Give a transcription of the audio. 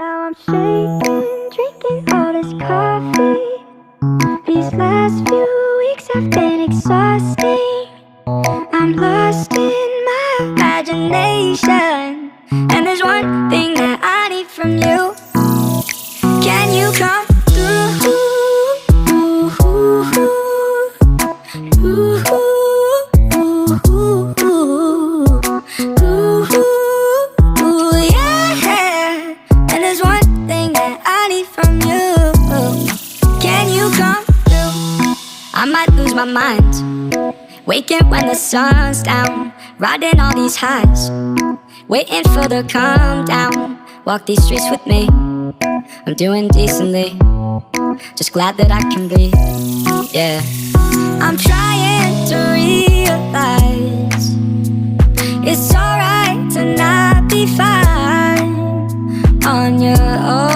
Now I'm shaking, drinking all this coffee. These last few weeks have been exhausting. I'm lost in my imagination, and there's one thing that I need from you. Can you come through? Yeah. And there's one thing that I need from you. Can you come through? I might lose my mind, waking when the sun's down, riding all these highs, waiting for the calm down. Walk these streets with me, I'm doing decently, just glad that I can breathe, yeah. I'm trying to realize it's alright to not be fine on your own.